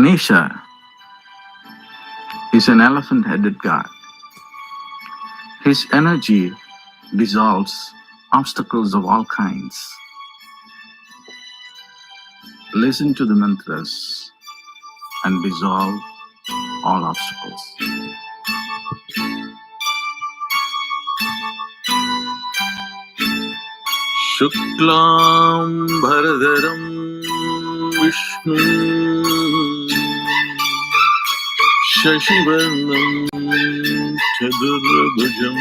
Ganesha is an elephant-headed god. His energy dissolves obstacles of all kinds. Listen to the mantras and dissolve all obstacles. Shuklam Bharadaram Vishnu Shashivarnam Chadurabhujam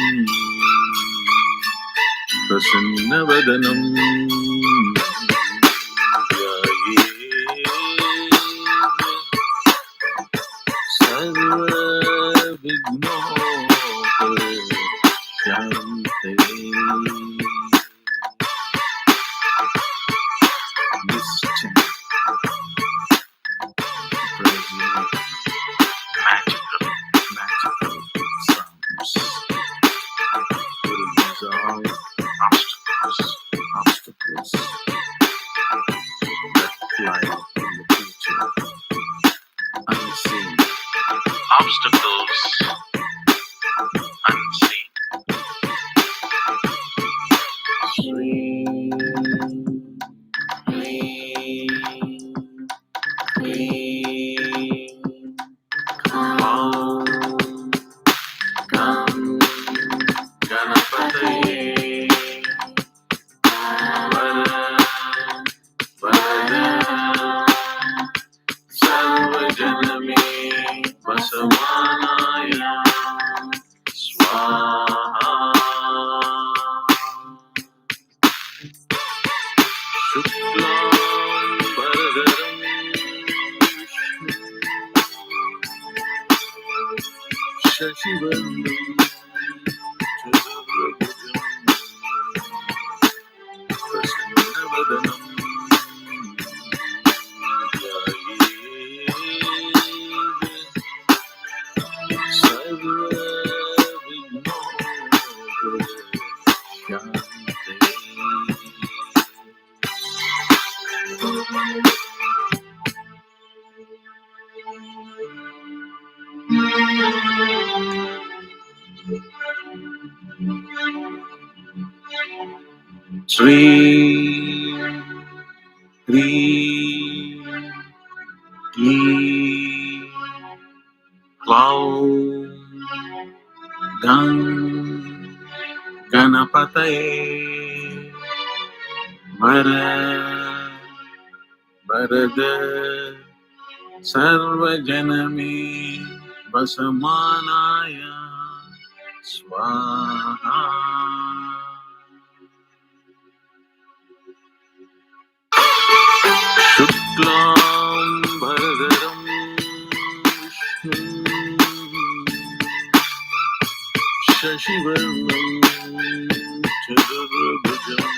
Prasannavadanam Shreem, Shreem, Shreem, Cloud, Ganapataye, Varada, Sarvajanami, Vasamanaya, Swaha. Shuklam Bharadaram Vishnu Shashivarnam Chadurabhujam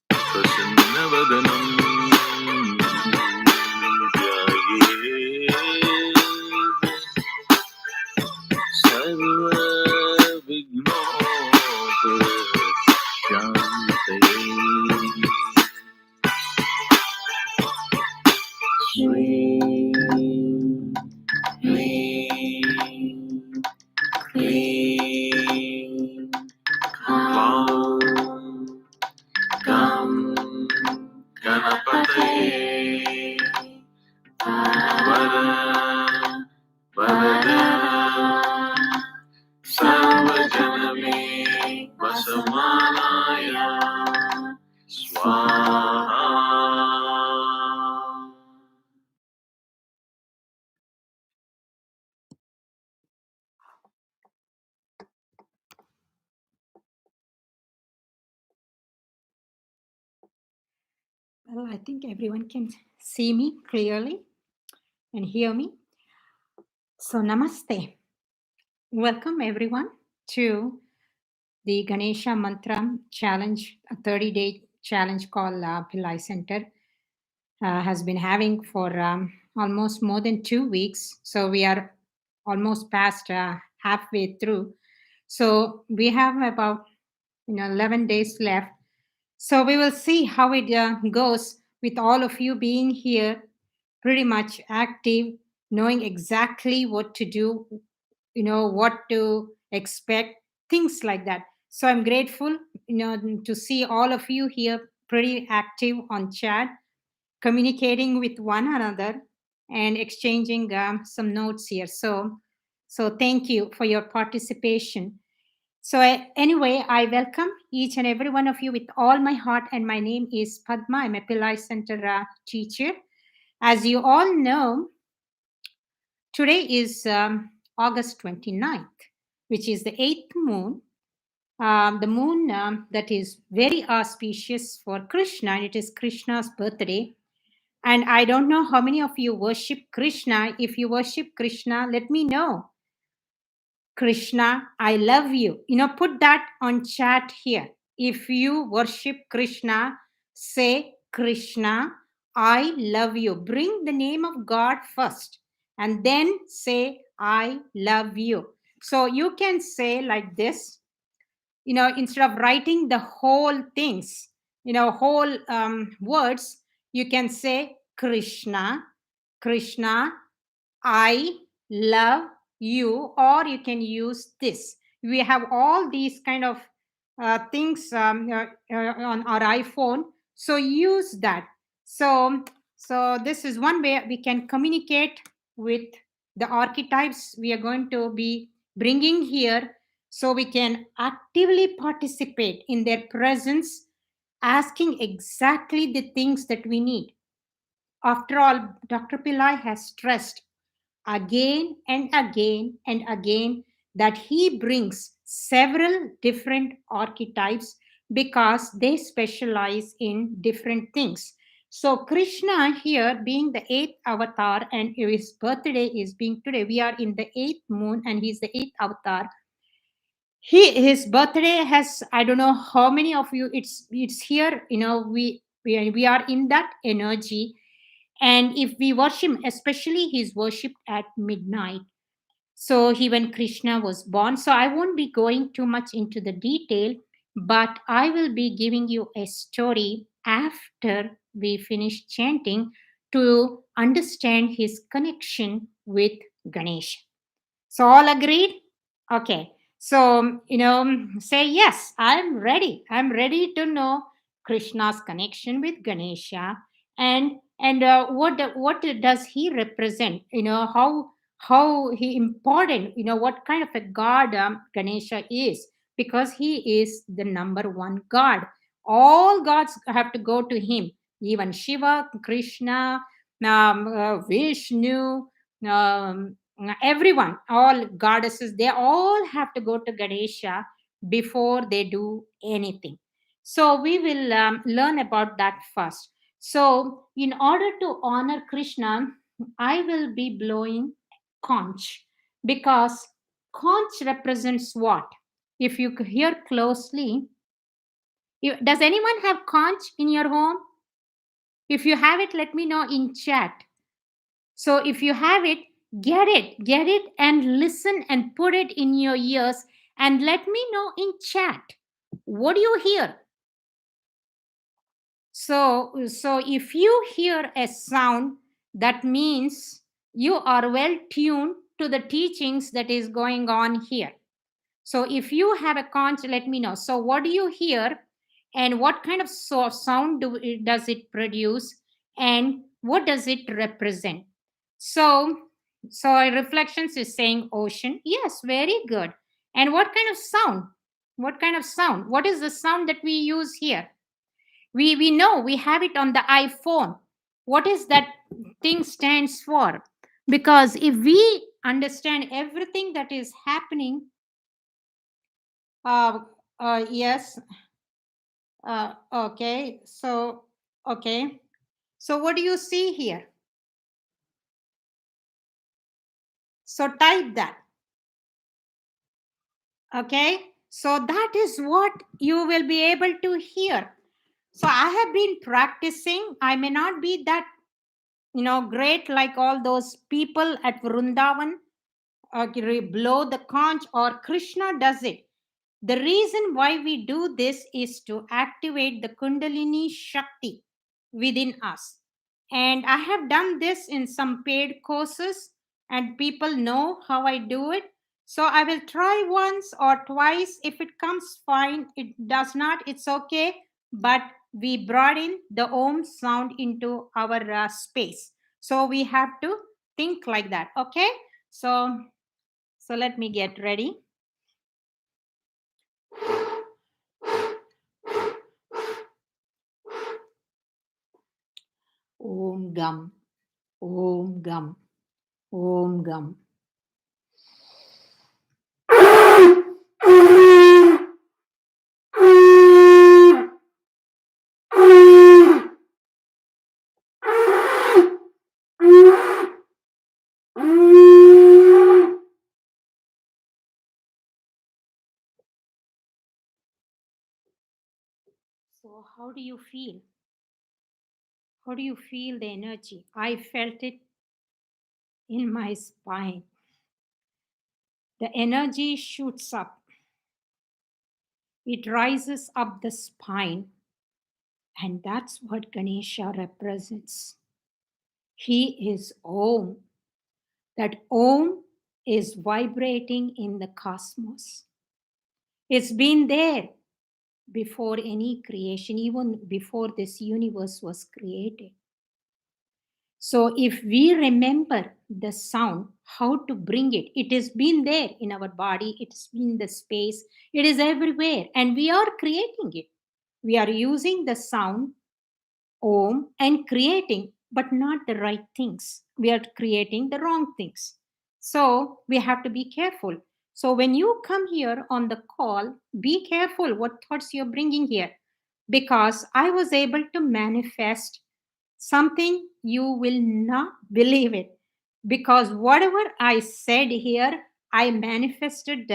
Prasannavadanam Sarva Vignopashyantaye. Well, I think everyone can see me clearly and hear me. So, namaste. Welcome everyone to the Ganesha Mantra challenge, a 30-day challenge called Pillai Center has been having for almost more than 2 weeks. So we are almost past halfway through. So we have about 11 days left. So we will see how it goes with all of you being here pretty much active, knowing exactly what to do, what to expect, things like that. So I'm grateful, to see all of you here pretty active on chat, communicating with one another and exchanging some notes here. So thank you for your participation. So anyway, I welcome each and every one of you with all my heart, and my name is Padma. I'm a Pillai Center teacher. As you all know, today is August 29th, which is the 8th moon, the moon that is very auspicious for Krishna, and it is Krishna's birthday. And I don't know how many of you worship Krishna. If you worship Krishna, let me know. Krishna, I love you. Put that on chat here. If you worship Krishna, say, Krishna, I love you. Bring the name of God first and then say, I love you. So you can say like this, instead of writing the whole things, whole words, you can say, Krishna, Krishna, I love you, or you can use this. We have all these kind of things on our iPhone, so use that. So this is one way we can communicate with the archetypes we are going to be bringing here, so we can actively participate in their presence, asking exactly the things that we need. After all, Dr. Pillai has stressed again and again and again that he brings several different archetypes because they specialize in different things. So Krishna here being the 8th avatar, and his birthday is being today, we are in the 8th moon and he's the 8th avatar. His birthday has, I don't know how many of you, it's here, we are in that energy. And if we worship, especially he's worshipped at midnight, so he when Krishna was born. So I won't be going too much into the detail, but I will be giving you a story after we finish chanting to understand his connection with Ganesha. So all agreed? Okay. So, say yes, I'm ready. I'm ready to know Krishna's connection with Ganesha, and what does he represent? How he important, what kind of a god Ganesha is, because he is the number one god. All gods have to go to him, even Shiva, Krishna, Vishnu, everyone, all goddesses, they all have to go to Ganesha before they do anything. So we will learn about that first. So in order to honor Krishna, I will be blowing conch, because conch represents what? If you hear closely, does anyone have conch in your home? If you have it, let me know in chat. So if you have it, get it and listen and put it in your ears and let me know in chat. What do you hear? So if you hear a sound, that means you are well tuned to the teachings that is going on here. So if you have a conch, let me know. So what do you hear, and what kind of sound does it produce, and what does it represent? So reflections is saying ocean. Yes, very good. And what kind of sound? What kind of sound? What is the sound that we use here? We know we have it on the iPhone. What is that thing stands for? Because if we understand everything that is happening, uh, yes. Okay. So, okay. So, what do you see here? So, type that. Okay. So, that is what you will be able to hear. So, I have been practicing. I may not be that, great like all those people at Vrindavan, blow the conch, or Krishna does it. The reason why we do this is to activate the Kundalini Shakti within us. And I have done this in some paid courses, and people know how I do it. So I will try once or twice. If it comes fine, it does not, it's okay. But we brought in the Om sound into our space. So we have to think like that. Okay. So let me get ready. Om Gam, Om Gam, Om Gam. So how do you feel? How do you feel the energy? I felt it in my spine. The energy shoots up. It rises up the spine. And that's what Ganesha represents. He is Om. That Om is vibrating in the cosmos. It's been there before any creation, even before this universe was created. So if we remember the sound, how to bring it, it has been there in our body, it's been the space, it is everywhere, and we are creating it. We are using the sound Om and creating, but not the right things. We are creating the wrong things. So we have to be careful. So when you come here on the call, be careful what thoughts you're bringing here, because I was able to manifest something you will not believe it, because whatever I said here, I manifested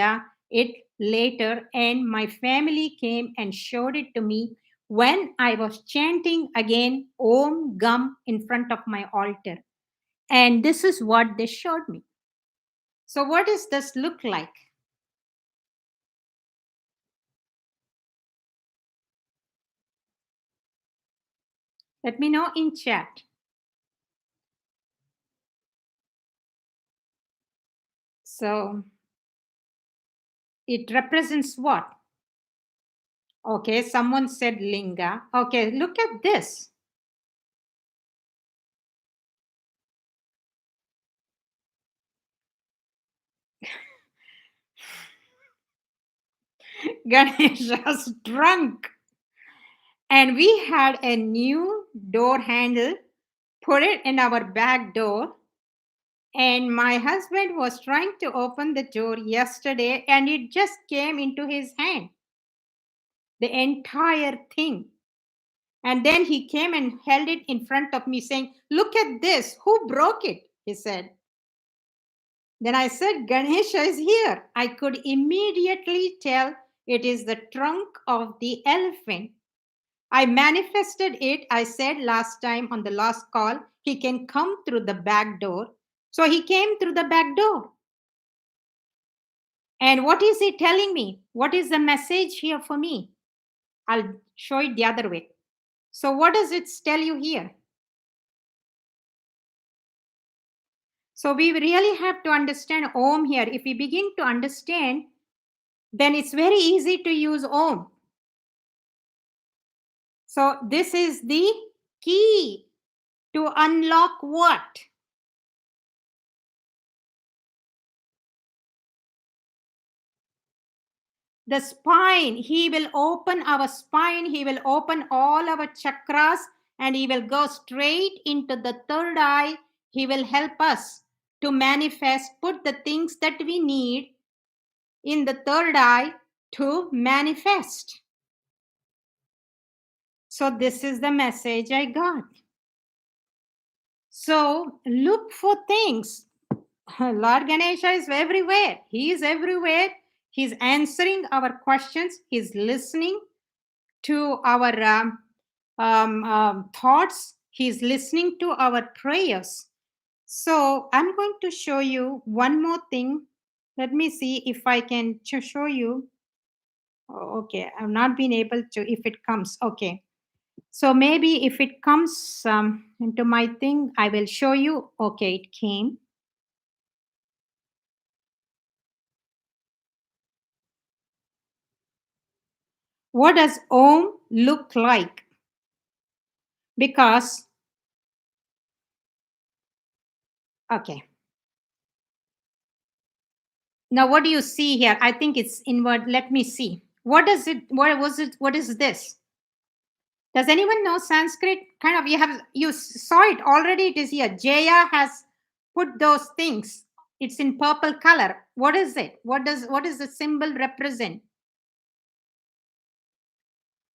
it later, and my family came and showed it to me when I was chanting again Om Gam in front of my altar. And this is what they showed me. So what does this look like? Let me know in chat. So it represents what? Okay, someone said linga. Okay, look at this. Ganesha's drunk. And we had a new door handle, put it in our back door. And my husband was trying to open the door yesterday, and it just came into his hand, the entire thing. And then he came and held it in front of me, saying, "Look at this. Who broke it?" he said. Then I said, "Ganesha is here." I could immediately tell it is the trunk of the elephant. I manifested it. I said last time on the last call, he can come through the back door. So he came through the back door. And what is he telling me? What is the message here for me? I'll show it the other way. So what does it tell you here? So we really have to understand Om here. If we begin to understand, then it's very easy to use Om. So this is the key to unlock what? The spine. He will open our spine. He will open all our chakras, and he will go straight into the third eye. He will help us to manifest, put the things that we need in the third eye to manifest. So this is the message I got. So look for things. Lord Ganesha is everywhere. He is everywhere. He's answering our questions. He's listening to our thoughts. He's listening to our prayers. So I'm going to show you one more thing. Let me see if I can show you. Oh, okay, I've not been able to, if it comes. Okay. So maybe if it comes into my thing, I will show you. Okay, it came. What does Om look like? Because, okay. Now, what do you see here? I think it's inward. Let me see. What does it, what was it, what is this? Does anyone know Sanskrit? Kind of, you saw it already. It is here. Jaya has put those things. It's in purple color. What is it? What does the symbol represent?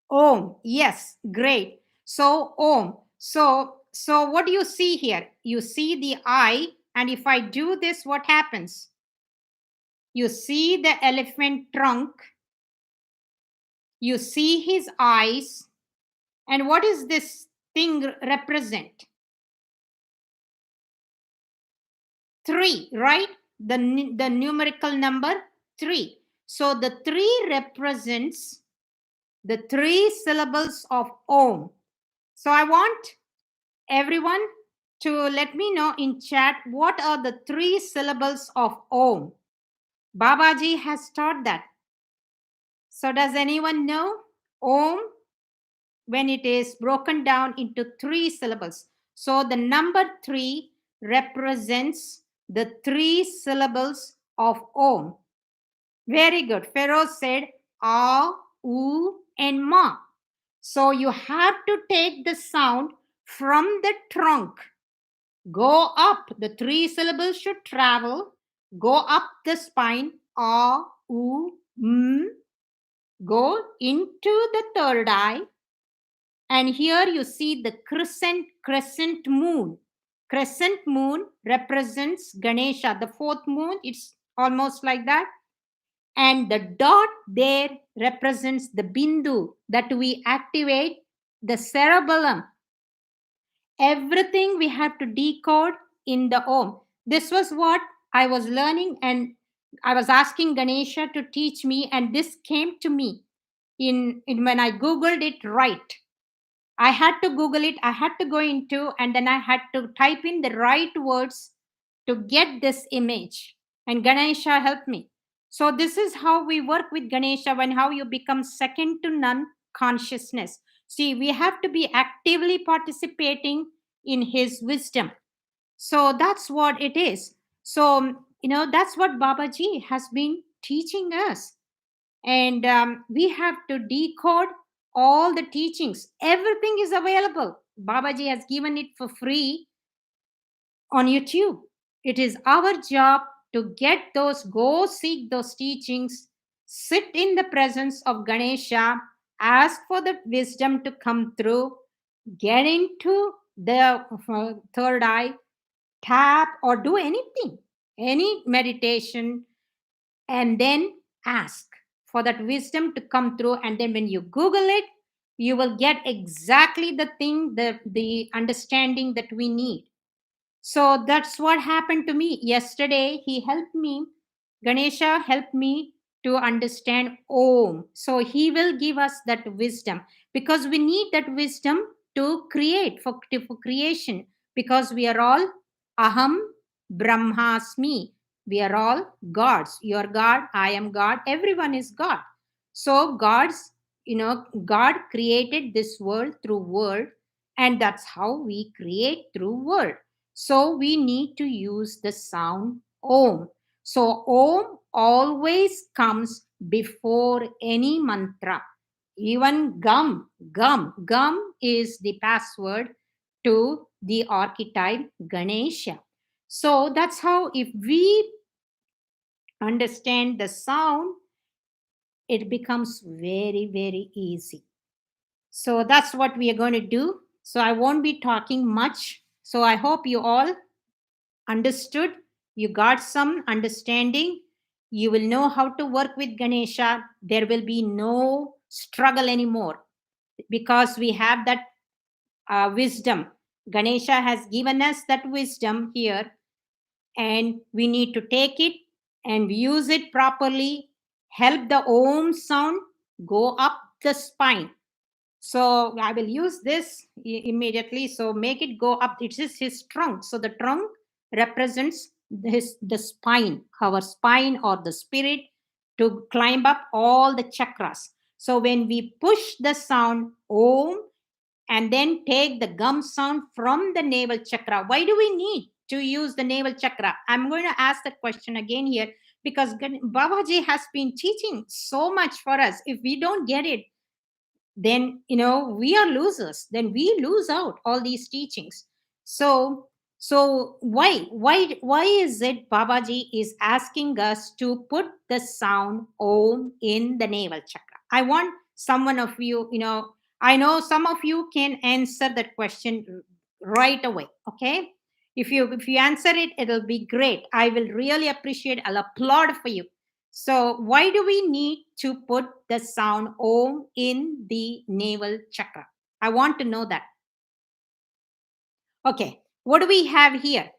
Om. Yes, great. So Om. So what do you see here? You see the eye, and if I do this, what happens? You see the elephant trunk. You see his eyes. And what is this thing represent? 3, right? The numerical number 3. So the 3 represents the 3 syllables of Om. So I want everyone to let me know in chat what are the 3 syllables of Om. Babaji has taught that. So does anyone know Om when it is broken down into 3 syllables? So the number 3 represents the 3 syllables of Om. Very good. Pharaoh said A, U, and Ma. So you have to take the sound from the trunk. Go up. The 3 syllables should travel. Go up the spine. A, U, M. Go into the third eye. And here you see the crescent moon. Crescent moon represents Ganesha. The 4th moon, it's almost like that. And the dot there represents the bindu that we activate the cerebellum. Everything we have to decode in the Om. This was what I was learning, and I was asking Ganesha to teach me, and this came to me in when I Googled it right. I had to Google it, I had to go into, and then I had to type in the right words to get this image. And Ganesha helped me. So this is how we work with Ganesha, when how you become second to none consciousness. See, we have to be actively participating in his wisdom. So that's what it is. So, that's what Babaji has been teaching us. And we have to decode all the teachings. Everything is available. Babaji has given it for free on YouTube. It is our job to go seek those teachings, sit in the presence of Ganesha, ask for the wisdom to come through, get into the third eye, tap, or do anything, any meditation, and then ask for that wisdom to come through. And then when you Google it, you will get exactly the thing, the understanding that we need. So that's what happened to me yesterday. He helped me. Ganesha helped me to understand Om. So he will give us that wisdom, because we need that wisdom to create, for creation, because we are all Aham Brahmasmi. We are all gods. You are God, I am God, everyone is God. So God created this world through word, and that's how we create through word. So we need to use the sound Om. So Om always comes before any mantra. Even gum is the password to the archetype Ganesha. So that's how, if we understand the sound, it becomes very, very easy. So that's what we are going to do. So I won't be talking much. So I hope you all understood. You got some understanding. You will know how to work with Ganesha. There will be no struggle anymore, because we have that wisdom. Ganesha has given us that wisdom here, and we need to take it and use it properly. Help the Om sound go up the spine. So I will use this immediately. So make it go up. It is his trunk. So the trunk represents the spine, our spine or the spirit, to climb up all the chakras. So when we push the sound Om and then take the gum sound from the navel chakra, why do we need to use the navel chakra? I'm going to ask that question again here, because Babaji has been teaching so much for us. If we don't get it, then we are losers, then we lose out all these teachings. So why is it Babaji is asking us to put the sound Om in the navel chakra? I want someone of you, I know some of you can answer that question right away. Okay, if you answer it, it'll be great. I will really appreciate, I'll applaud for you. So why do we need to put the sound Om in the navel chakra? I want to know that. Okay, what do we have here?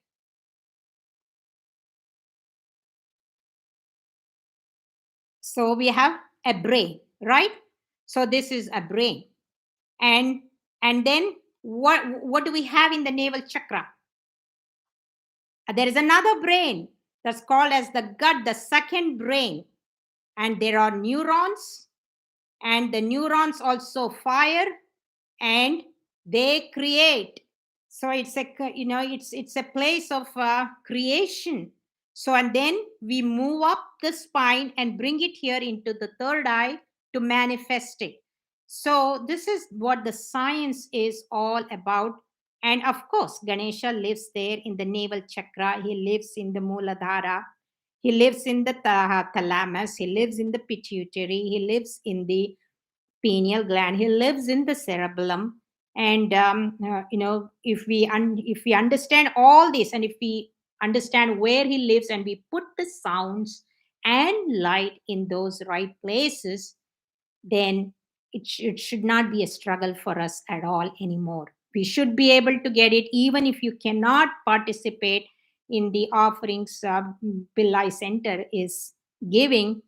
So we have a brain, right? So this is a brain. And then what do we have in the navel chakra? There is another brain that's called as the gut, the second brain. And there are neurons, and the neurons also fire, and they create. So it's a it's a place of creation. So and then we move up the spine and bring it here into the third eye to manifest it. So this is what the science is all about. And of course Ganesha lives there in the navel chakra, he lives in the Muladhara, he lives in the thalamus, he lives in the pituitary, he lives in the pineal gland, he lives in the cerebellum. And if we understand all this, and if we understand where he lives, and we put the sounds and light in those right places, then it should not be a struggle for us at all anymore. We should be able to get it, even if you cannot participate in the offerings Pillai Center is giving.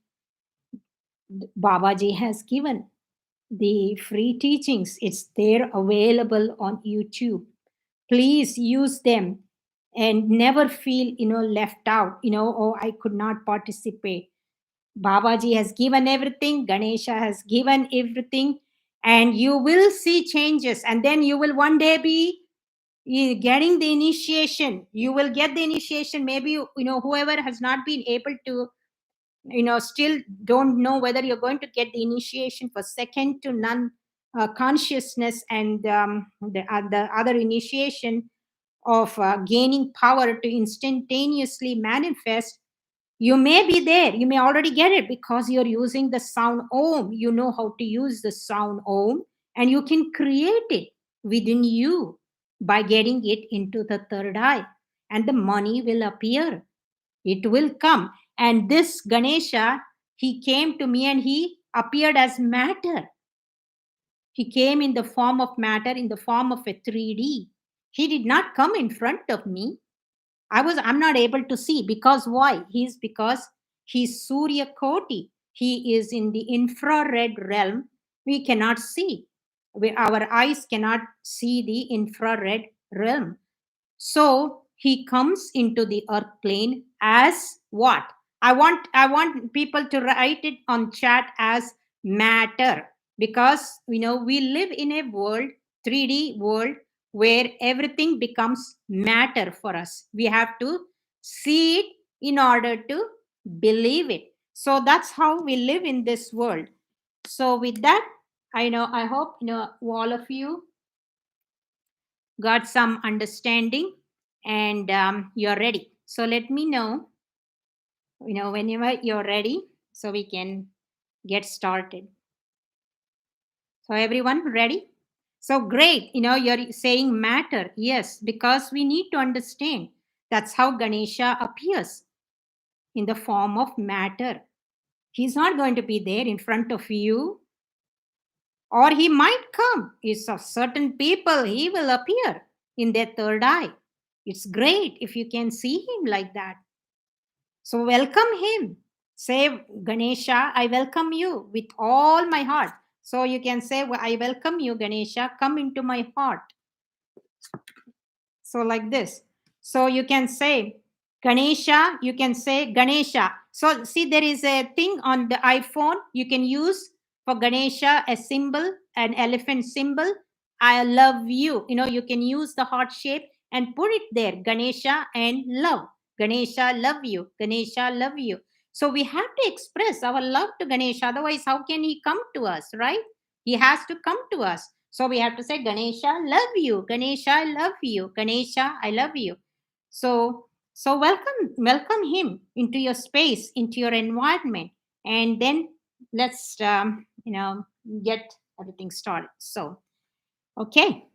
Babaji has given the free teachings. It's there available on YouTube. Please use them and never feel left out, oh, I could not participate. Babaji has given everything, Ganesha has given everything, and you will see changes. And then you will one day be getting the initiation. You will get the initiation. Maybe whoever has not been able to still don't know whether you're going to get the initiation for second to none consciousness, and the other initiation of gaining power to instantaneously manifest. You may be there, you may already get it, because you're using the sound Om. You know how to use the sound Om, and you can create it within you by getting it into the third eye, and the money will appear, it will come. And this Ganesha, he came to me and he appeared as matter. He came in the form of matter, in the form of a 3D. He did not come in front of me. I'm not able to see. Because why? Because he's Surya Koti. He is in the infrared realm. We cannot see. Our eyes cannot see the infrared realm. So he comes into the earth plane as what? I want people to write it on chat as matter, because we live in a world, 3D world, where everything becomes matter for us. We have to see it in order to believe it. So that's how we live in this world. So with that, I hope all of you got some understanding, and you're ready. So let me know whenever you're ready, so we can get started. So everyone ready? So great. You're saying matter. Yes, because we need to understand that's how Ganesha appears, in the form of matter. He's not going to be there in front of you, or he might come. It's of certain people, he will appear in their third eye. It's great if you can see him like that. So welcome him. Say, Ganesha, I welcome you with all my heart. So you can say, well, I welcome you, Ganesha, come into my heart. So like this. So you can say Ganesha, you can say Ganesha. So see, there is a thing on the iPhone. You can use for Ganesha a symbol, an elephant symbol. I love you. You can use the heart shape and put it there. Ganesha and love. Ganesha, love you. Ganesha, love you. So we have to express our love to Ganesha. Otherwise, how can he come to us, right? He has to come to us. So we have to say, Ganesha, love you. Ganesha, I love you. Ganesha, I love you. So welcome him into your space, into your environment, and then let's get everything started. So, okay.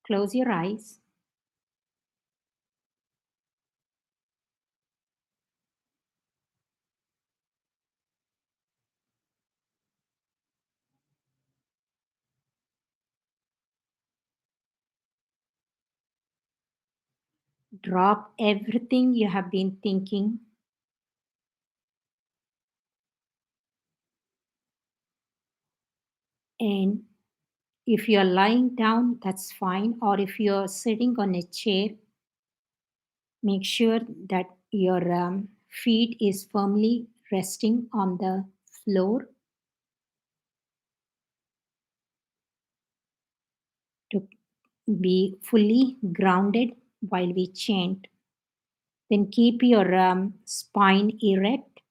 Close your eyes. Drop everything you have been thinking. And if you're lying down, that's fine. Or if you're sitting on a chair, make sure that your feet is firmly resting on the floor to be fully grounded while we chant. Then keep your spine erect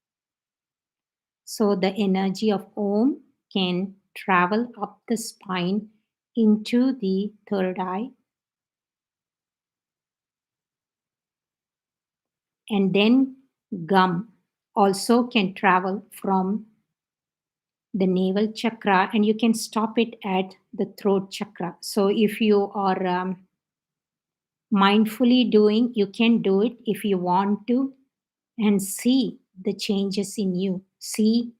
so the energy of Om can travel up the spine into the third eye. And then Gum also can travel from the navel chakra, and you can stop it at the throat chakra. So if you are mindfully doing, you can do it if you want to, and see the changes in you. See,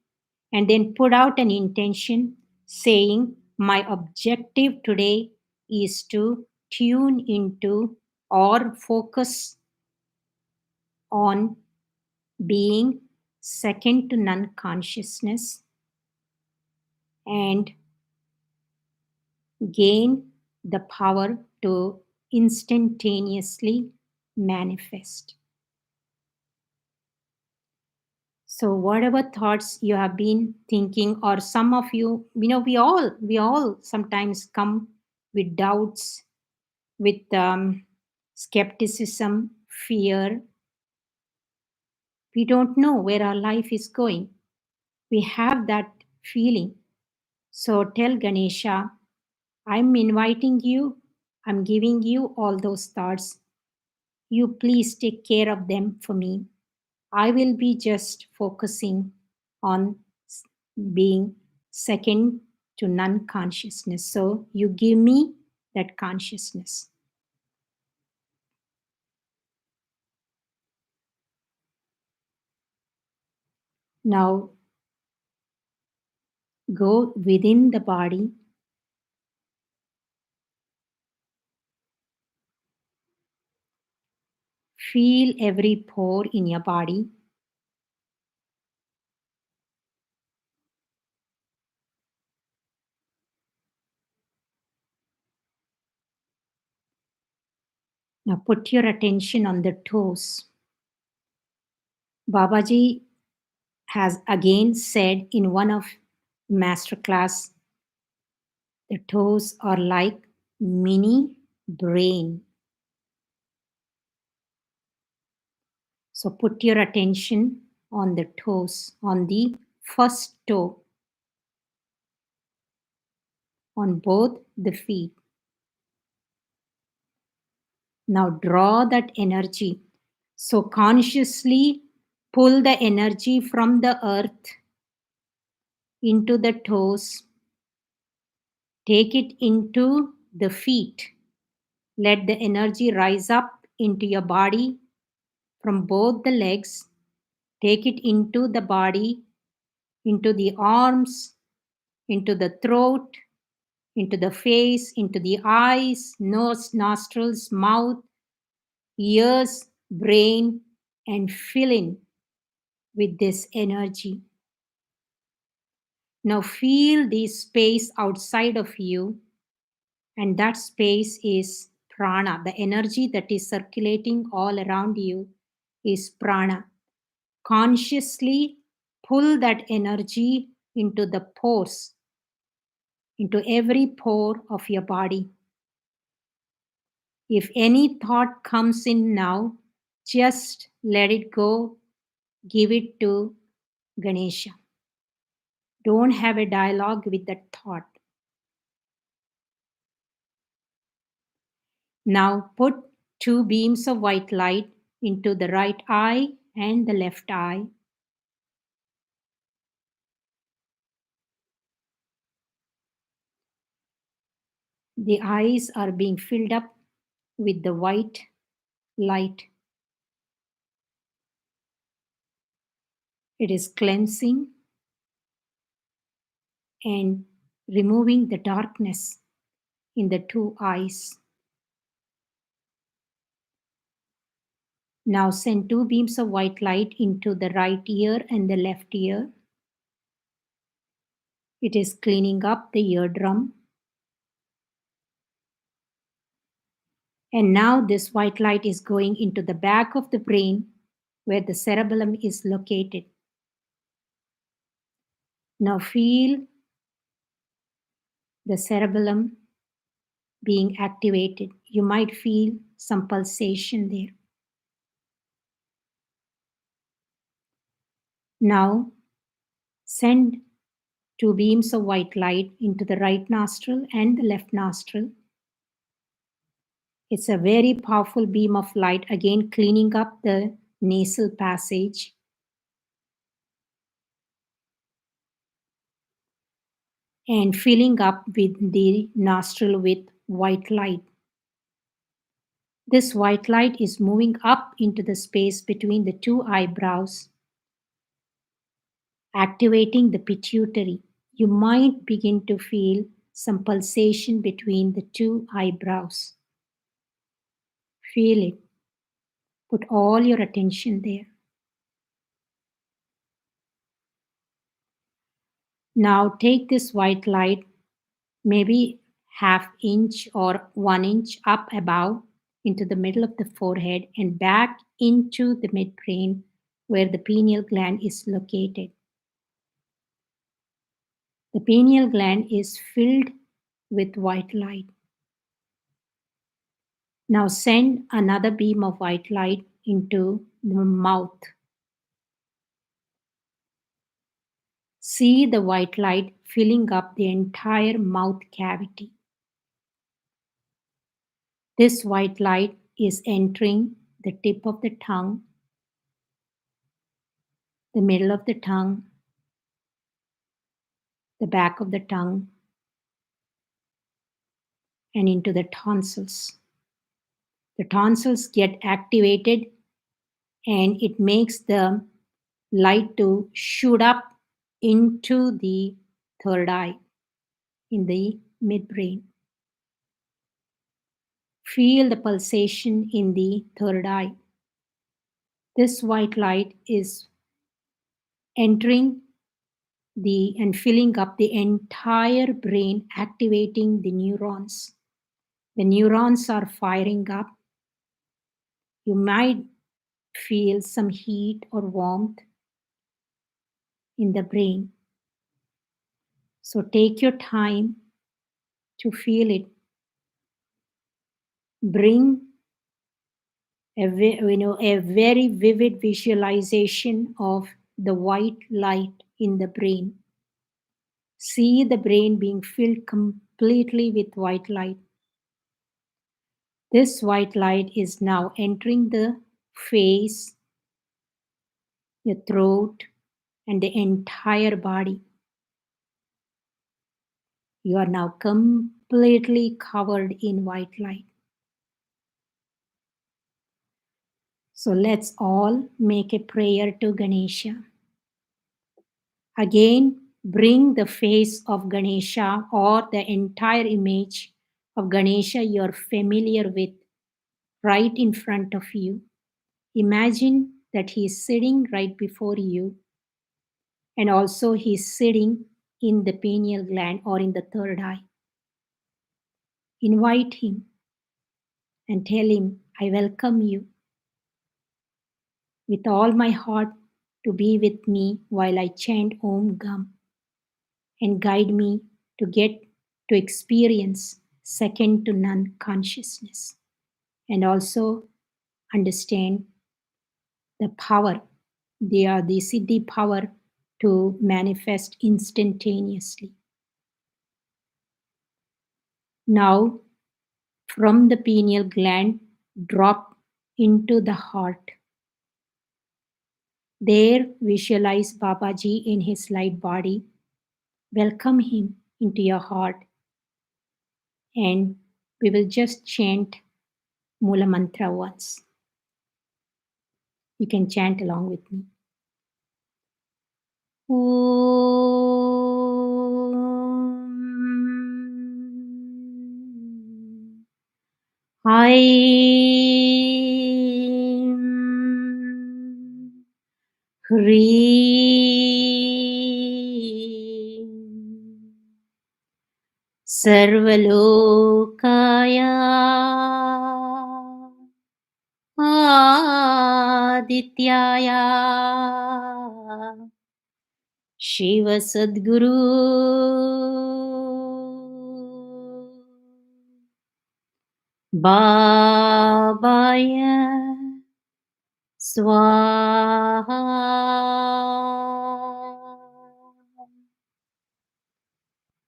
and then put out an intention saying, my objective today is to tune into or focus on being second to none consciousness and gain the power to instantaneously manifest. So whatever thoughts you have been thinking, or some of you, we all sometimes come with doubts, with skepticism, fear. We don't know where our life is going. We have that feeling. So tell Ganesha, I'm inviting you, I'm giving you all those thoughts. You please take care of them for me. I will be just focusing on being second to none consciousness. So you give me that consciousness. Now go within the body. Feel every pore in your body. Now put your attention on the toes. Babaji has again said in one of master class, the toes are like mini brain. So put your attention on the toes, on the first toe, on both the feet. Now draw that energy. So consciously pull the energy from the earth into the toes. Take it into the feet. Let the energy rise up into your body from both the legs. Take it into the body, into the arms, into the throat, into the face, into the eyes, nose, nostrils, mouth, ears, brain, and fill in with this energy. Now feel this space outside of you, and that space is prana. The energy that is circulating all around you is prana. Consciously pull that energy into the pores, into every pore of your body. If any thought comes in now, just let it go, give it to Ganesha. Don't have a dialogue with that thought. Now put two beams of white light into the right eye and the left eye. The eyes are being filled up with the white light. It is cleansing and removing the darkness in the two eyes. Now send two beams of white light into the right ear and the left ear. It is cleaning up the eardrum. And now this white light is going into the back of the brain where the cerebellum is located. Now feel the cerebellum being activated. You might feel some pulsation there. Now send two beams of white light into the right nostril and the left nostril. It's a very powerful beam of light, again cleaning up the nasal passage. And filling up with the nostril with white light. This white light is moving up into the space between the two eyebrows, activating the pituitary. You might begin to feel some pulsation between the two eyebrows. Feel it. Put all your attention there. Now take this white light, maybe half inch or 1 inch up above into the middle of the forehead and back into the midbrain where the pineal gland is located. The pineal gland is filled with white light. Now send another beam of white light into the mouth. See the white light filling up the entire mouth cavity. This white light is entering the tip of the tongue, the middle of the tongue, the back of the tongue, and into the tonsils. The tonsils get activated and it makes the light to shoot up into the third eye in the midbrain. Feel the pulsation in the third eye. This white light is entering and filling up the entire brain, activating the neurons. The neurons are firing up. You might feel some heat or warmth in the brain. So take your time to feel it. Bring a very vivid visualization of the white light in the brain. See the brain being filled completely with white light. This white light is now entering the face, the throat, and the entire body. You are now completely covered in white light. So let's all make a prayer to Ganesha. Again, bring the face of Ganesha or the entire image of Ganesha you're familiar with right in front of you. Imagine that he is sitting right before you, and also he is sitting in the pineal gland or in the third eye. Invite him and tell him, I welcome you with all my heart to be with me while I chant Om Gam and guide me to get to experience second to none consciousness and also understand the power. They are the Siddhi power to manifest instantaneously. Now, from the pineal gland, drop into the heart. There, visualize Babaji in his light body. Welcome him into your heart, and we will just chant Mula Mantra once. You can chant along with me. Om. Aim. Hreem. Sarvalokaya Adityaya Shiva Sadguru Babaya Swaha.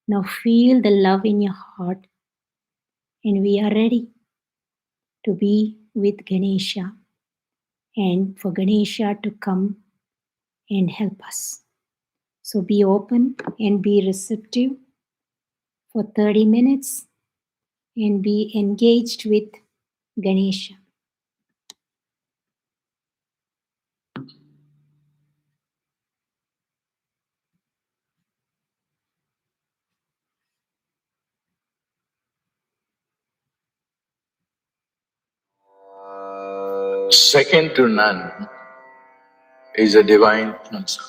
Now feel the love in your heart, and we are ready to be with Ganesha and for Ganesha to come and help us. So be open and be receptive for 30 minutes and be engaged with Ganesha. Second to none is a divine concept.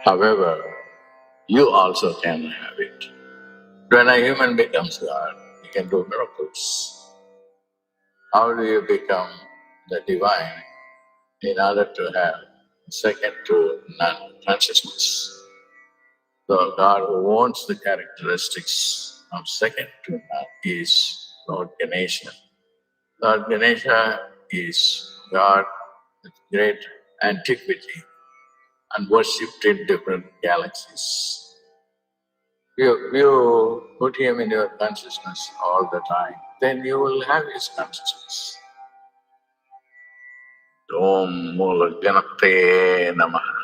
However, you also can have it. When a human becomes God, he can do miracles. How do you become the divine in order to have second to none consciousness? The God who owns the characteristics of second to none is Lord Ganesha. Lord Ganesha is God with great antiquity and worshipped in different galaxies. You put him in your consciousness all the time, then you will have his consciousness. Om Mula Ganapate Namaha.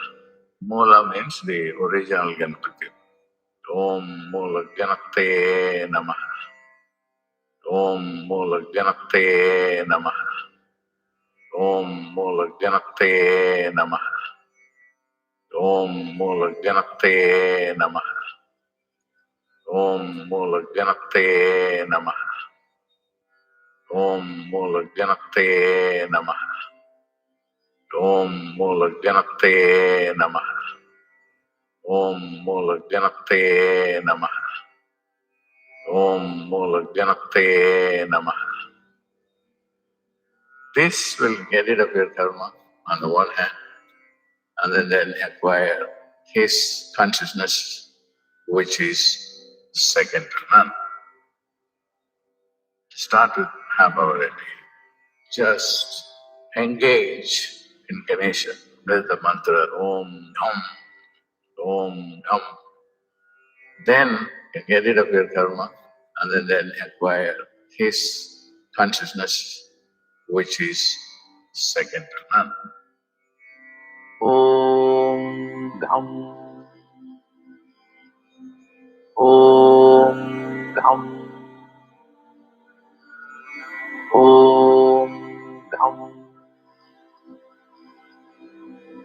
Mula means the original Ganapati. Om Mula Ganapate Namaha. Om Mula Ganapate Namaha. Om Mula Ganapate Namaha. Om Mula Ganapate Namaha. Om Mula Ganapate Namaha. Om Mula Ganapate Namaha. Om Mula Ganapate Namaha. Om Mula Ganapate Namaha. Om Mula Ganapate Namaha. This will get rid of your karma on the one hand, and then acquire his consciousness, which is second to none. Start with Habhavati. Just engage in Ganesha with the mantra Om Dham, Om Dham. Then you get rid of your karma and then acquire his consciousness, which is second to none. Om Dham, Om Dham, Om Dham,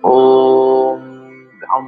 Om Dham.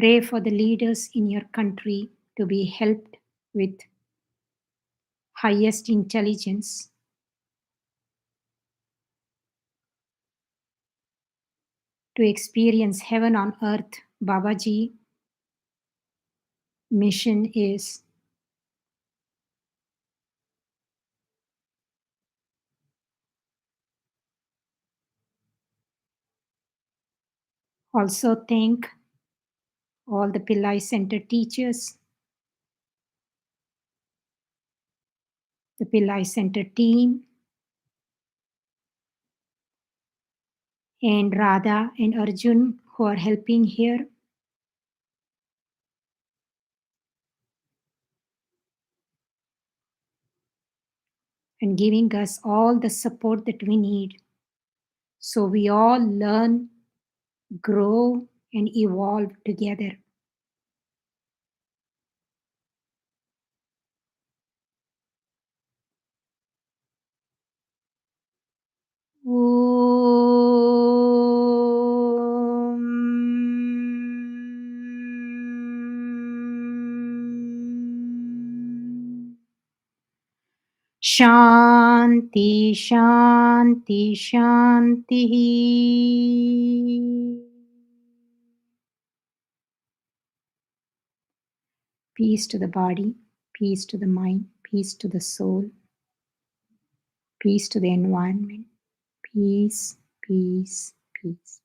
Pray for the leaders in your country to be helped with highest intelligence to experience heaven on earth. Babaji mission is also thank all the Pillai Center teachers, the Pillai Center team, and Radha and Arjun who are helping here. And giving us all the support that we need. So we all learn, grow, and evolve together. Shanti, Shanti, Shanti. Peace to the body, peace to the mind, peace to the soul, peace to the environment. Peace, peace, peace.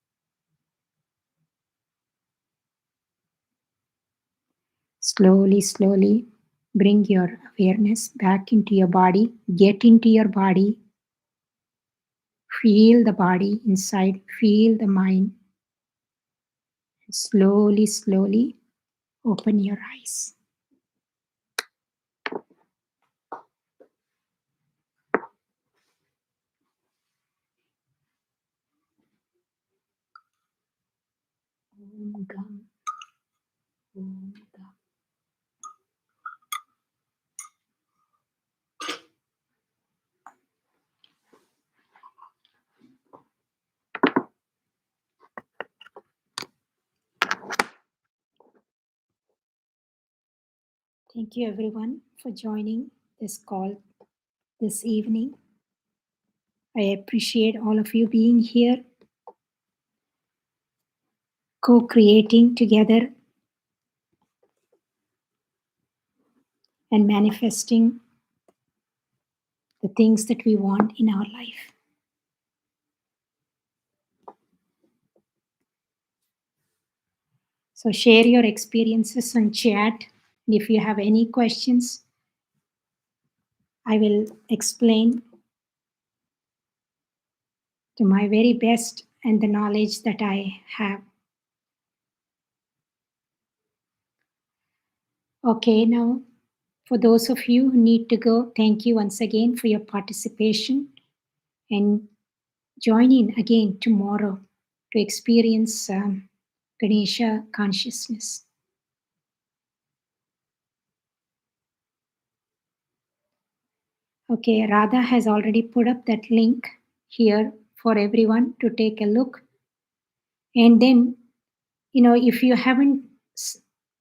Slowly, slowly bring your awareness back into your body. Get into your body. Feel the body inside. Feel the mind. Slowly, slowly open your eyes. Om Gam. Om Gam. Thank you everyone for joining this call this evening. I appreciate all of you being here, co-creating together and manifesting the things that we want in our life. So share your experiences on chat. And if you have any questions, I will explain to my very best and the knowledge that I have. Okay, now for those of you who need to go, thank you once again for your participation and join in again tomorrow to experience Ganesha consciousness. Okay, Radha has already put up that link here for everyone to take a look. And then, if you haven't,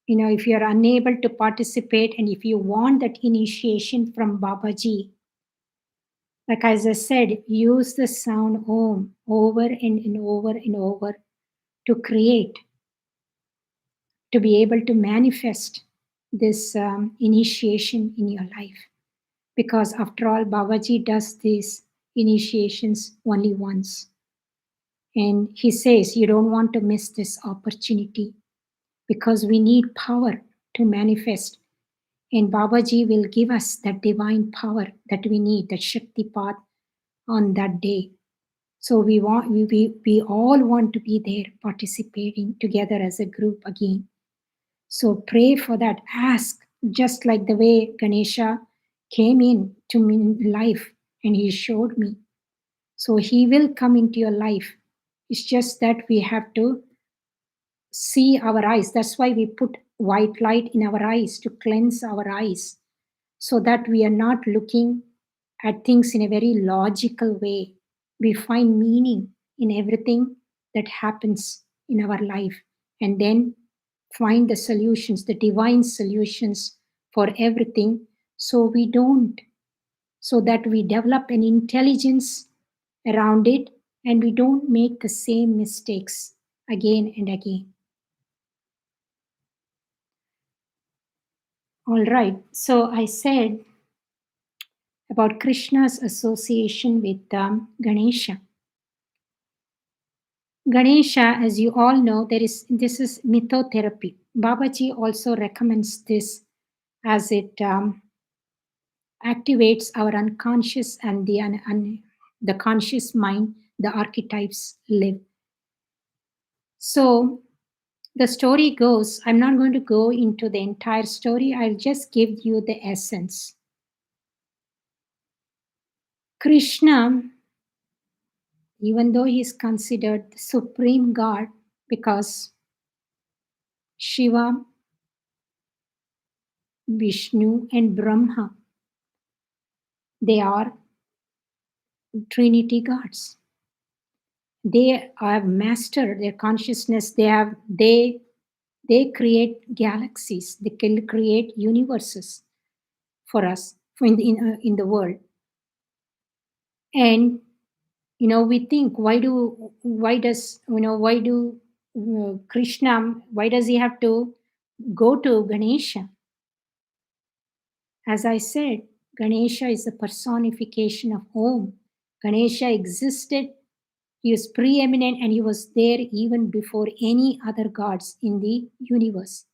if you're unable to participate and if you want that initiation from Babaji, like as I said, use the sound Om over and over and over to create, to be able to manifest this initiation in your life. Because after all, Babaji does these initiations only once. And he says, you don't want to miss this opportunity because we need power to manifest. And Babaji will give us that divine power that we need, that Shakti path on that day. So we all want to be there participating together as a group again. So pray for that. Ask, just like the way Ganesha came in to me in life and he showed me. So he will come into your life. It's just that we have to see our eyes. That's why we put white light in our eyes to cleanse our eyes so that we are not looking at things in a very logical way. We find meaning in everything that happens in our life. And then find the solutions, the divine solutions for everything, so we don't, so that we develop an intelligence around it and we don't make the same mistakes again and again. All right, so I said about Krishna's association with Ganesha. Ganesha, as you all know, this is mythotherapy. Babaji also recommends this as it activates our unconscious and the conscious mind, the archetypes live. So the story goes, I'm not going to go into the entire story, I'll just give you the essence. Krishna, even though he is considered the supreme God, because Shiva, Vishnu, and Brahma, they are Trinity gods. They have mastered their consciousness. They create galaxies. They can create universes for us in the world. And we think, why do Krishna, why does he have to go to Ganesha? As I said, Ganesha is a personification of Om. Ganesha existed, he was preeminent, and he was there even before any other gods in the universe.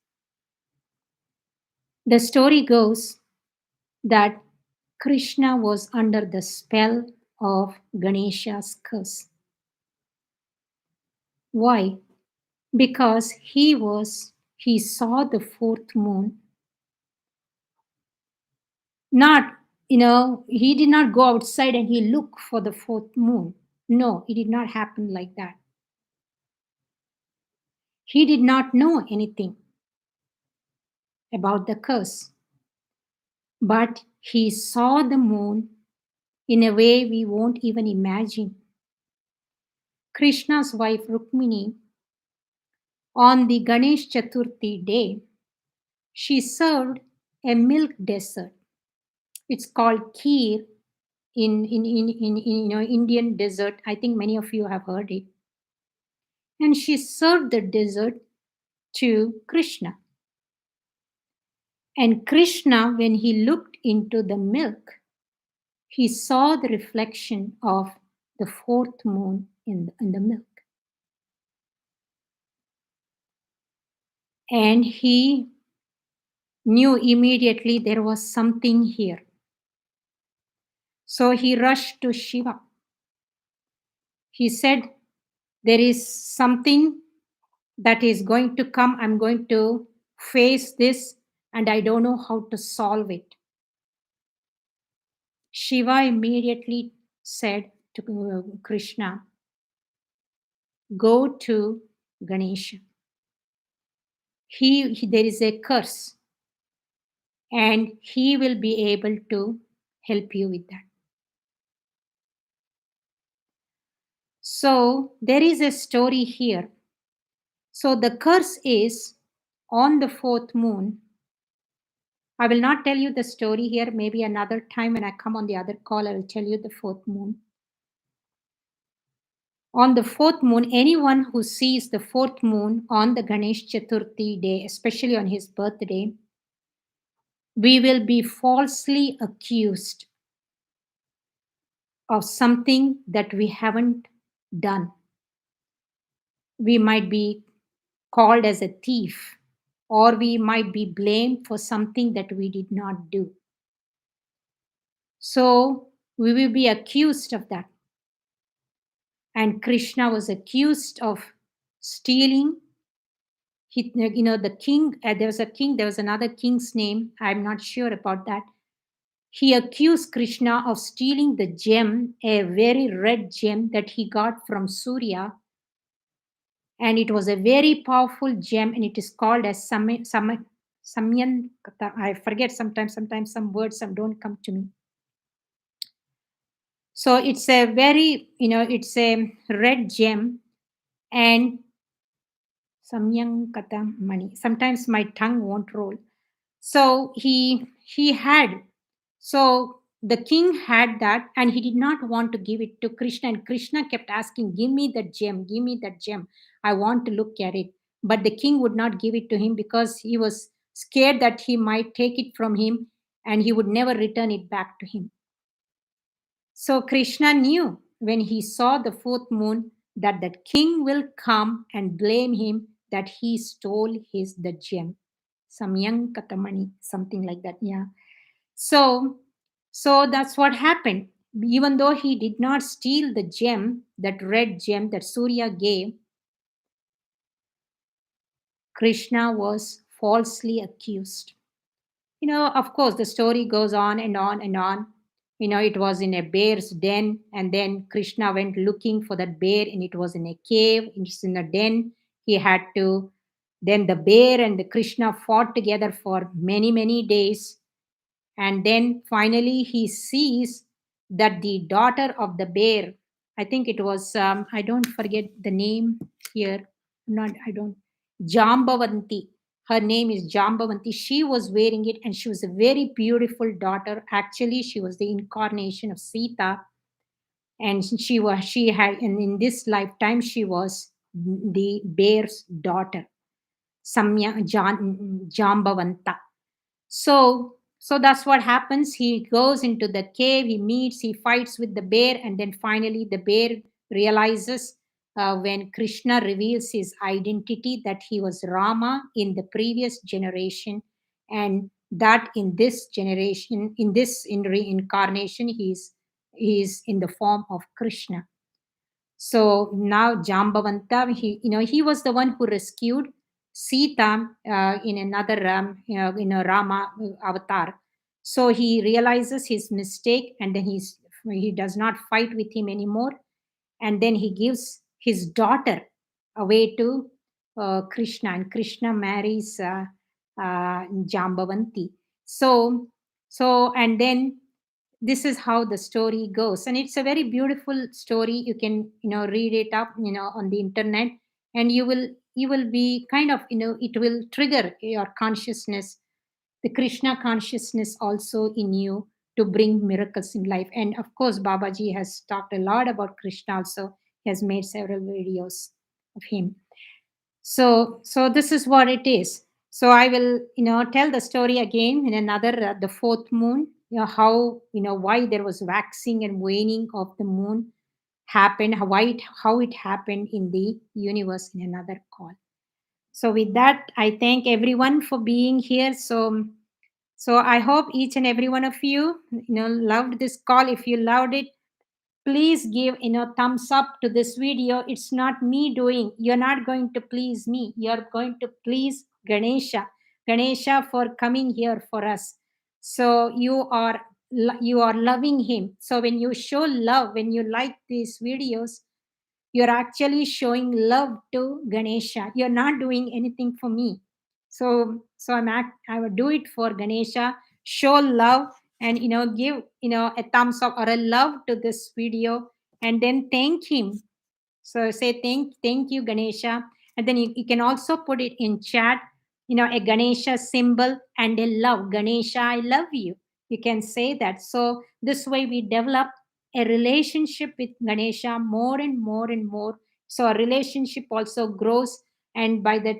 The story goes that Krishna was under the spell of Ganesha's curse. Why? Because he saw the fourth moon. Not, he did not go outside and he looked for the fourth moon. No, it did not happen like that. He did not know anything about the curse, but he saw the moon in a way we won't even imagine. Krishna's wife Rukmini, on the Ganesh Chaturthi day, she served a milk dessert. It's called kheer in Indian dessert. I think many of you have heard it. And she served the dessert to Krishna. And Krishna, when he looked into the milk, he saw the reflection of the fourth moon in the milk. And he knew immediately there was something here. So he rushed to Shiva. He said, there is something that is going to come. I'm going to face this and I don't know how to solve it. Shiva immediately said to Krishna, go to Ganesha. There is a curse and he will be able to help you with that. So there is a story here. So the curse is on the fourth moon. I will not tell you the story here. Maybe another time when I come on the other call, I will tell you the fourth moon. On the fourth moon, anyone who sees the fourth moon on the Ganesh Chaturthi day, especially on his birthday, we will be falsely accused of something that we haven't done. We might be called as a thief, or we might be blamed for something that we did not do. So we will be accused of that. And Krishna was accused of stealing. The king, there was another king's name, I'm not sure about that. He accused Krishna of stealing the gem, a very red gem that he got from Surya. And it was a very powerful gem, and it is called as Samyan. I forget sometimes some words don't come to me. So it's a very, it's a red gem. And Samyankata Mani. Sometimes my tongue won't roll. So he had, so the king had that, and he did not want to give it to Krishna. And Krishna kept asking, "Give me that gem, give me that gem. I want to look at it." But the king would not give it to him because he was scared that he might take it from him and he would never return it back to him. So Krishna knew when he saw the fourth moon that that king will come and blame him that he stole his the gem. Samyang Katamani, something like that. Yeah. So so that's what happened. Even though he did not steal the gem, that red gem that Surya gave, Krishna was falsely accused. Of course, the story goes on and on and on. It was in a bear's den, and then Krishna went looking for that bear, and it was in a cave, it's in a den. He had to, then the bear and the Krishna fought together for many, many days. And then finally he sees that the daughter of the bear, I think it was, I don't forget the name here, not, I don't, Jambavanti. Her name is Jambavanti. She was wearing it, and she was a very beautiful daughter. Actually, she was the incarnation of Sita, and she had, and in this lifetime she was the bear's daughter, Jambavanta. So that's what happens. He goes into the cave, he meets, he fights with the bear, and then finally the bear realizes, when Krishna reveals his identity, that he was Rama in the previous generation, and that in this generation, in this in reincarnation, he's in the form of Krishna. So now Jambavanta, he was the one who rescued Sita in another in a Rama avatar. So he realizes his mistake, and then he does not fight with him anymore, and then he gives his daughter away to Krishna, and Krishna marries Jambavanti. So and then this is how the story goes, and it's a very beautiful story. You can read it up on the internet, and you will be kind of, it will trigger your consciousness, the Krishna consciousness also in you, to bring miracles in life. And of course, Babaji has talked a lot about Krishna also. He has made several videos of him. So this is what it is. So I will tell the story again in another, the fourth moon, how, why there was waxing and waning of the moon happened, how it happened in the universe, in another call. So with that, I thank everyone for being here. So I hope each and every one of you loved this call. If you loved it, please give thumbs up to this video. It's not me doing, you're not going to please me, you're going to please Ganesha for coming here for us. So you are loving him. So when you show love, when you like these videos, you're actually showing love to Ganesha. You're not doing anything for me. I would do it for Ganesha. Show love, and give a thumbs up or a love to this video, and then thank him. So say thank you, Ganesha. And then you can also put it in chat, a Ganesha symbol and a love. Ganesha, I love you. You can say that. So this way we develop a relationship with Ganesha more and more and more. So our relationship also grows. And by that,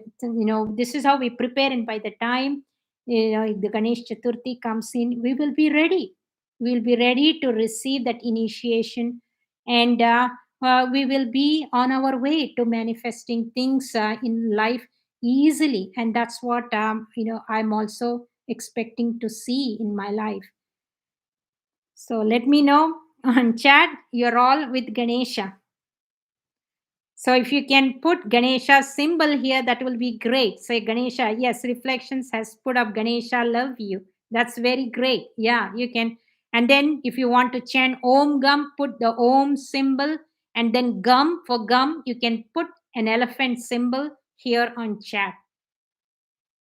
this is how we prepare. And by the time the Ganesh Chaturthi comes in, we will be ready. We will be ready to receive that initiation. And we will be on our way to manifesting things in life easily. And that's what I'm also expecting to see in my life. So let me know on chat, you're all with Ganesha. So if you can put Ganesha symbol here, that will be great. Say Ganesha, yes, Reflections has put up Ganesha, love you. That's very great. Yeah, you can. And then if you want to chant Om Gum, put the Om symbol. And then Gum, for Gum, you can put an elephant symbol here on chat.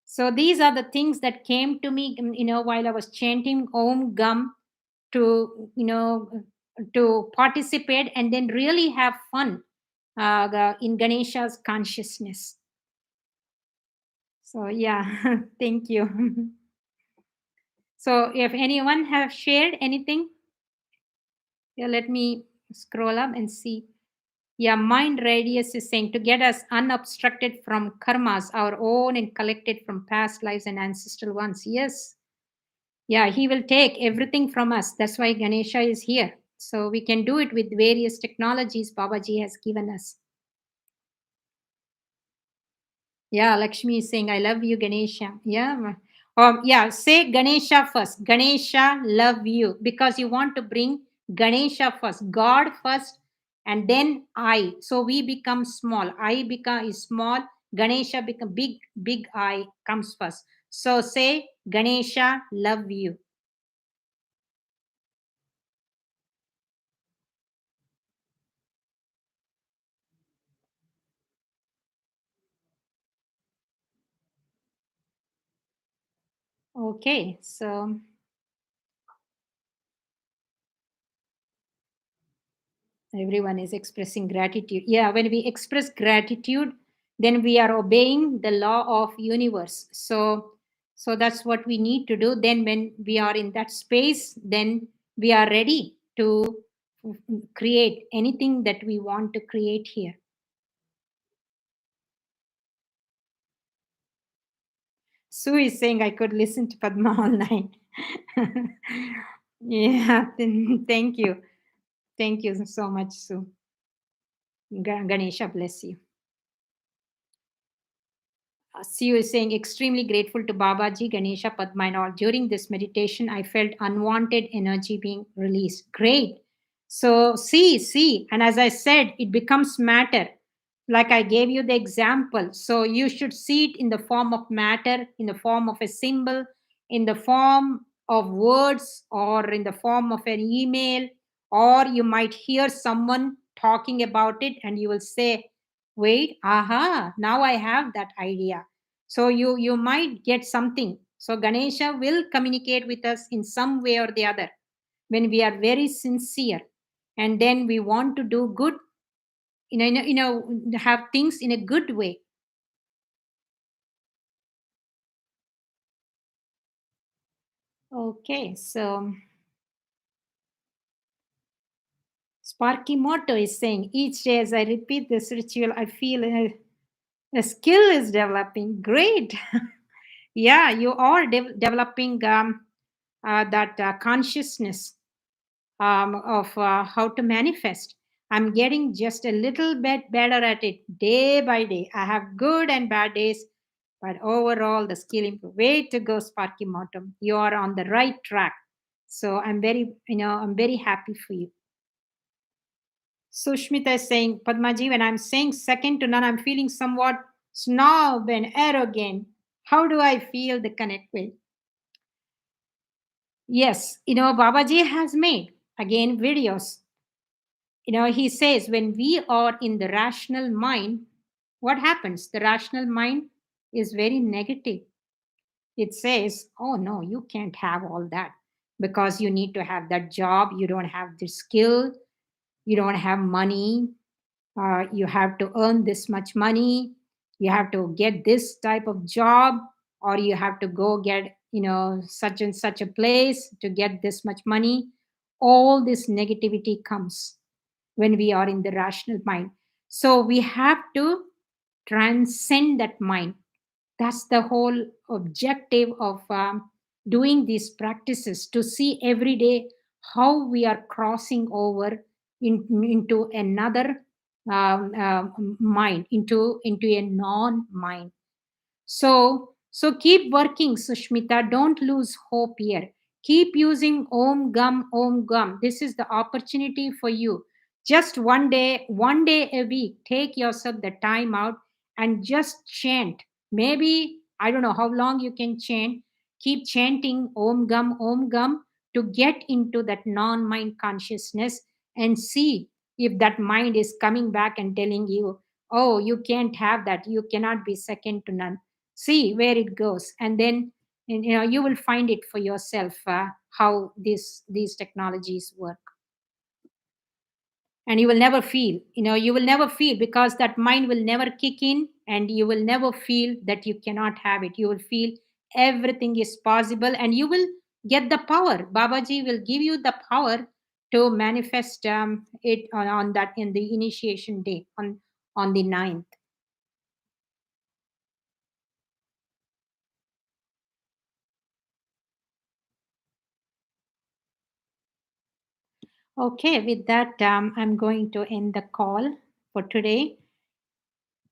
So these are the things that came to me, while I was chanting Om Gum, to, to participate and then really have fun in Ganesha's consciousness. So yeah, thank you. So if anyone have shared anything, yeah, let me scroll up and see. Yeah, mind radius is saying to get us unobstructed from karmas, our own and collected from past lives and ancestral ones. Yes. Yeah, he will take everything from us. That's why Ganesha is here. So we can do it with various technologies Babaji has given us. Yeah, Lakshmi is saying, I love you, Ganesha. Yeah. Yeah, say Ganesha first. Ganesha, love you. Because you want to bring Ganesha first, God first, and then I. So we become small. I become is small. Ganesha become big, big I comes first. So say Ganesha, love you. Okay, so everyone is expressing gratitude. Yeah, when we express gratitude, then we are obeying the law of universe. So that's what we need to do. Then when we are in that space, then we are ready to create anything that we want to create here. Sue is saying I could listen to Padma all night. Yeah, thank you. Thank you so much, Sue. Ganesha bless you. Siu is saying, extremely grateful to Babaji, Ganesha, Padma, and all. During this meditation, I felt unwanted energy being released. Great. So, see, and as I said, it becomes matter. Like I gave you the example. So, you should see it in the form of matter, in the form of a symbol, in the form of words, or in the form of an email, or you might hear someone talking about it, and you will say, wait, aha, now I have that idea. So you might get something. So Ganesha will communicate with us in some way or the other when we are very sincere, and then we want to do good, have things in a good way. Okay, so Sparky Motto is saying, each day as I repeat this ritual, I feel a skill is developing. Great. Yeah, you are developing that consciousness of how to manifest. I'm getting just a little bit better at it day by day. I have good and bad days, but overall the skill improve. Way to go, Sparky Motum. You are on the right track. So I'm very happy for you. Sushmita is saying, Padmaji, when I'm saying second to none, I'm feeling somewhat snob and arrogant. How do I feel the connect with? Yes, Babaji has made again videos. He says when we are in the rational mind, what happens? The rational mind is very negative. It says, oh no, you can't have all that because you need to have that job. You don't have the skill. You don't have money. You have to earn this much money. You have to get this type of job, or you have to go get such and such a place to get this much money. All this negativity comes when we are in the rational mind. So we have to transcend that mind. That's the whole objective of doing these practices, to see every day how we are crossing over into another mind, into a non-mind. So keep working, Sushmita. Don't lose hope here. Keep using Om Gam, Om Gam. This is the opportunity for you. Just one day a week, take yourself the time out and just chant. Maybe, I don't know how long you can chant. Keep chanting Om Gam to get into that non mind consciousness and see if that mind is coming back and telling you, oh, you can't have that. You cannot be second to none. See where it goes, and then you will find it for yourself, how these technologies work. And you will never feel because that mind will never kick in and you will never feel that you cannot have it. You will feel everything is possible, and you will get the power. Babaji will give you the power to manifest it on that in the initiation day on the 9th. Okay, with that, I'm going to end the call for today.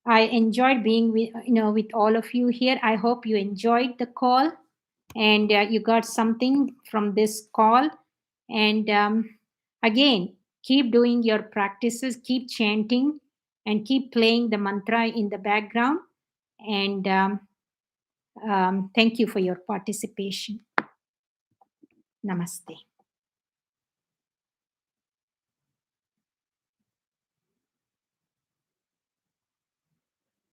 I enjoyed being with all of you here. I hope you enjoyed the call and you got something from this call. And again, keep doing your practices, keep chanting, and keep playing the mantra in the background. And thank you for your participation. Namaste.